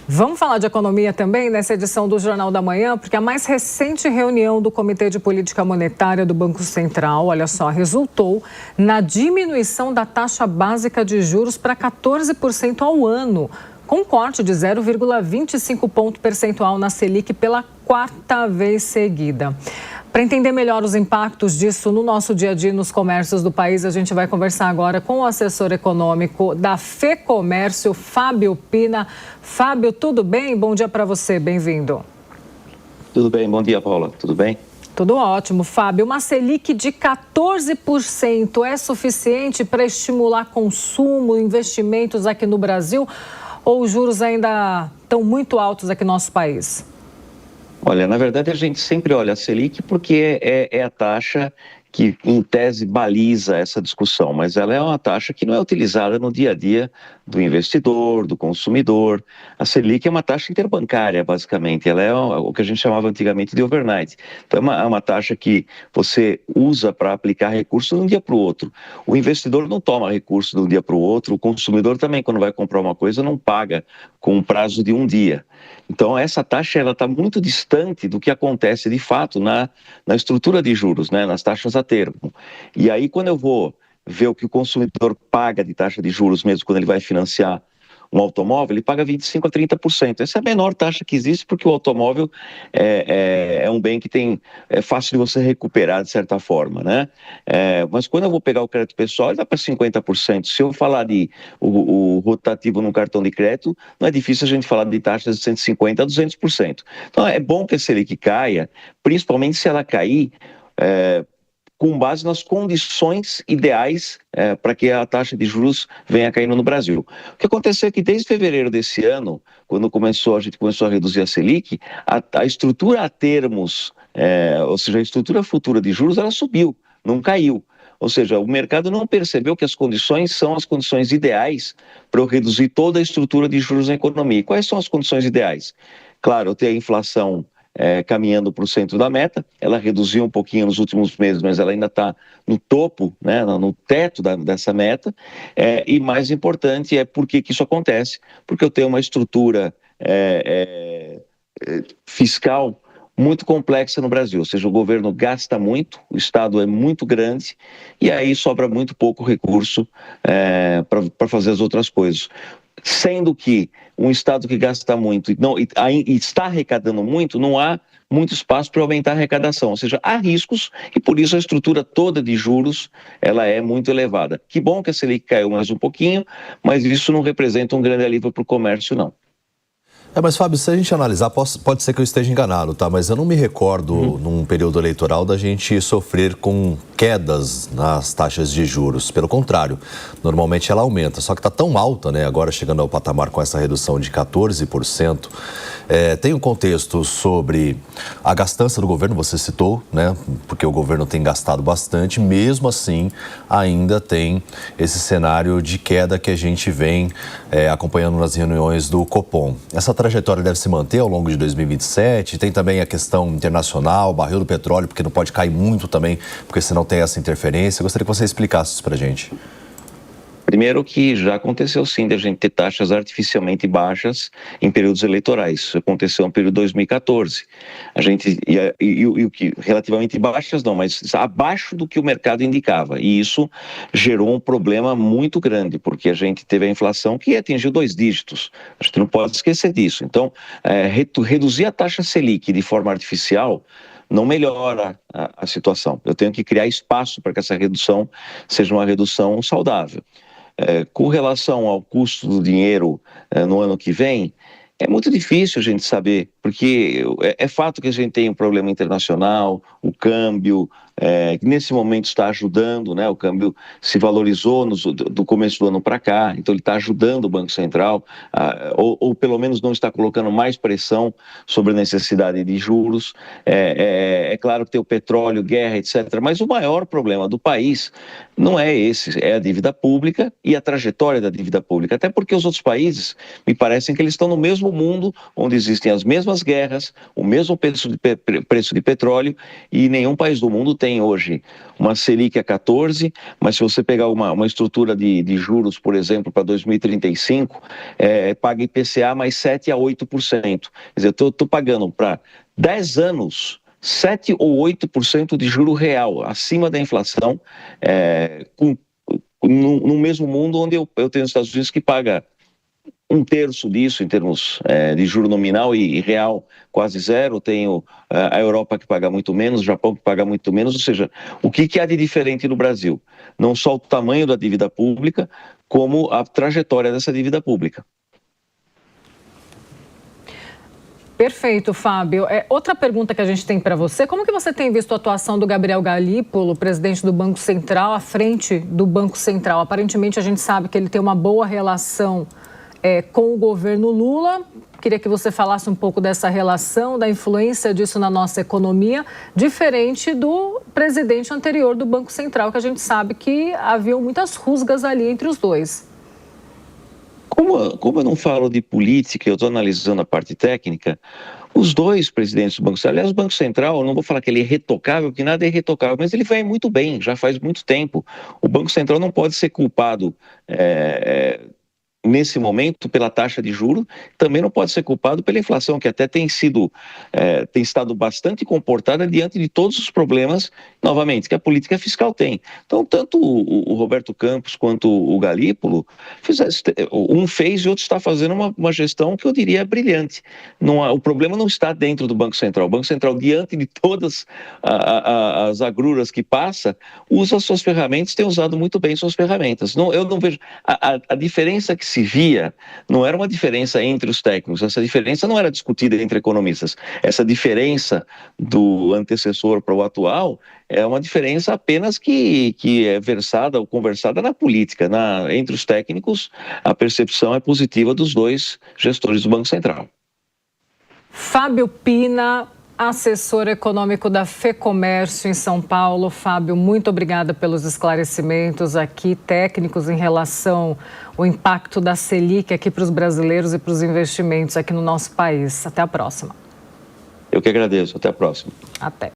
Vamos falar de economia também nessa edição do Jornal da Manhã, porque a mais recente reunião do Comitê de Política Monetária do Banco Central, olha só, resultou na diminuição da taxa básica de juros para 14% ao ano, com corte de 0,25 ponto percentual na Selic pela quarta vez seguida. Para entender melhor os impactos disso no nosso dia a dia nos comércios do país, a gente vai conversar agora com o assessor econômico da FEComércio, Fábio Pina. Fábio, tudo bem? Bom dia para você, bem-vindo. Tudo bem, bom dia, Paula. Tudo bem? Tudo ótimo, Fábio. Uma Selic de 14% é suficiente para estimular consumo, investimentos aqui no Brasil? Ou os juros ainda estão muito altos aqui no nosso país? Olha, na verdade a gente sempre olha a Selic porque é a taxa que, em tese, baliza essa discussão, mas ela é uma taxa que não é utilizada no dia a dia do investidor, do consumidor. A Selic é uma taxa interbancária, basicamente, ela é o que a gente chamava antigamente de overnight. Então é uma taxa que você usa para aplicar recursos de um dia para o outro. O investidor não toma recurso de um dia para o outro, o consumidor também, quando vai comprar uma coisa, não paga com um prazo de um dia. Então, essa taxa está muito distante do que acontece de fato na estrutura de juros, né, nas taxas a termo. E aí, quando eu vou ver o que o consumidor paga de taxa de juros, mesmo quando ele vai financiar um automóvel, ele paga 25% a 30%. Essa é a menor taxa que existe, porque o automóvel é um bem que é fácil de você recuperar de certa forma, né? Mas quando eu vou pegar o crédito pessoal, ele dá para 50%. Se eu falar de o rotativo no cartão de crédito, não é difícil a gente falar de taxas de 150% a 200%. Então é bom que a Selic caia, principalmente se ela cair com base nas condições ideais para que a taxa de juros venha caindo no Brasil. O que aconteceu é que desde fevereiro desse ano, quando a gente começou a reduzir a Selic, a estrutura a termos, ou seja, a estrutura futura de juros, ela subiu, não caiu. Ou seja, o mercado não percebeu que as condições são as condições ideais para eu reduzir toda a estrutura de juros na economia. E quais são as condições ideais? Claro, eu tenho a inflação caminhando para o centro da meta, ela reduziu um pouquinho nos últimos meses, mas ela ainda está no topo, né, no teto dessa meta, e mais importante é por que isso acontece, porque eu tenho uma estrutura fiscal muito complexa no Brasil, ou seja, o governo gasta muito, o Estado é muito grande, e aí sobra muito pouco recurso para fazer as outras coisas. Sendo que um Estado que gasta muito e está arrecadando muito, não há muito espaço para aumentar a arrecadação, ou seja, há riscos e por isso a estrutura toda de juros ela é muito elevada. Que bom que a Selic caiu mais um pouquinho, mas isso não representa um grande alívio para o comércio, não. Mas Fábio, se a gente analisar, pode ser que eu esteja enganado, tá? Mas eu não me recordo, num período eleitoral, da gente sofrer com quedas nas taxas de juros. Pelo contrário, normalmente ela aumenta, só que está tão alta, né? Agora chegando ao patamar com essa redução de 14%. Tem um contexto sobre a gastança do governo, você citou, né? Porque o governo tem gastado bastante, mesmo assim ainda tem esse cenário de queda que a gente vem acompanhando nas reuniões do Copom. Essa trajetória deve se manter ao longo de 2027, tem também a questão internacional, barril do petróleo, porque não pode cair muito também, porque senão tem essa interferência. Eu gostaria que você explicasse isso para a gente. Primeiro que já aconteceu sim de a gente ter taxas artificialmente baixas em períodos eleitorais. Isso aconteceu no período de 2014. O que relativamente baixas não, mas abaixo do que o mercado indicava. E isso gerou um problema muito grande, porque a gente teve a inflação que atingiu 2 dígitos. A gente não pode esquecer disso. Então, reduzir a taxa Selic de forma artificial não melhora a situação. Eu tenho que criar espaço para que essa redução seja uma redução saudável. Com relação ao custo do dinheiro no ano que vem, é muito difícil a gente saber, porque é fato que a gente tem um problema internacional, o câmbio, que nesse momento está ajudando, né? O câmbio se valorizou do começo do ano para cá, então ele está ajudando o Banco Central, ou pelo menos não está colocando mais pressão sobre a necessidade de juros. É claro que tem o petróleo, guerra, etc., mas o maior problema do país não é esse, é a dívida pública e a trajetória da dívida pública, até porque os outros países me parecem que eles estão no mesmo mundo, onde existem as mesmas guerras, o mesmo preço de petróleo, e nenhum país do mundo tem tem hoje uma Selic a 14, mas se você pegar uma estrutura de juros, por exemplo, para 2035, paga IPCA mais 7 a 8%. Quer dizer, eu estou pagando para 10 anos 7 ou 8% de juro real, acima da inflação, no mesmo mundo onde eu tenho os Estados Unidos que paga um terço disso em termos de juro nominal e real quase zero, tenho a Europa que paga muito menos, o Japão que paga muito menos, ou seja, o que há de diferente no Brasil? Não só o tamanho da dívida pública, como a trajetória dessa dívida pública. Perfeito, Fábio. Outra pergunta que a gente tem para você, como que você tem visto a atuação do Gabriel Galípolo, presidente do Banco Central, à frente do Banco Central? Aparentemente a gente sabe que ele tem uma boa relação com o governo Lula. Queria que você falasse um pouco dessa relação, da influência disso na nossa economia, diferente do presidente anterior do Banco Central, que a gente sabe que haviam muitas rusgas ali entre os dois. Como eu não falo de política, eu estou analisando a parte técnica, os dois presidentes do Banco Central, aliás, o Banco Central, eu não vou falar que ele é irretocável, porque nada é irretocável, mas ele vai muito bem, já faz muito tempo. O Banco Central não pode ser culpado nesse momento pela taxa de juros, também não pode ser culpado pela inflação, que até tem estado bastante comportada diante de todos os problemas, novamente, que a política fiscal tem. Então, tanto o Roberto Campos quanto o Galípolo, um fez e outro está fazendo uma gestão que eu diria brilhante. O problema não está dentro do Banco Central. O Banco Central, diante de todas as agruras que passa, usa suas ferramentas, tem usado muito bem suas ferramentas. Eu não vejo a diferença que se via, não era uma diferença entre os técnicos, essa diferença não era discutida entre economistas. Essa diferença do antecessor para o atual é uma diferença apenas que é versada ou conversada na política. Entre os técnicos, a percepção é positiva dos dois gestores do Banco Central. Fábio Pina, assessor econômico da FEComércio em São Paulo. Fábio, muito obrigada pelos esclarecimentos aqui técnicos em relação ao impacto da Selic aqui para os brasileiros e para os investimentos aqui no nosso país. Até a próxima. Eu que agradeço. Até a próxima. Até.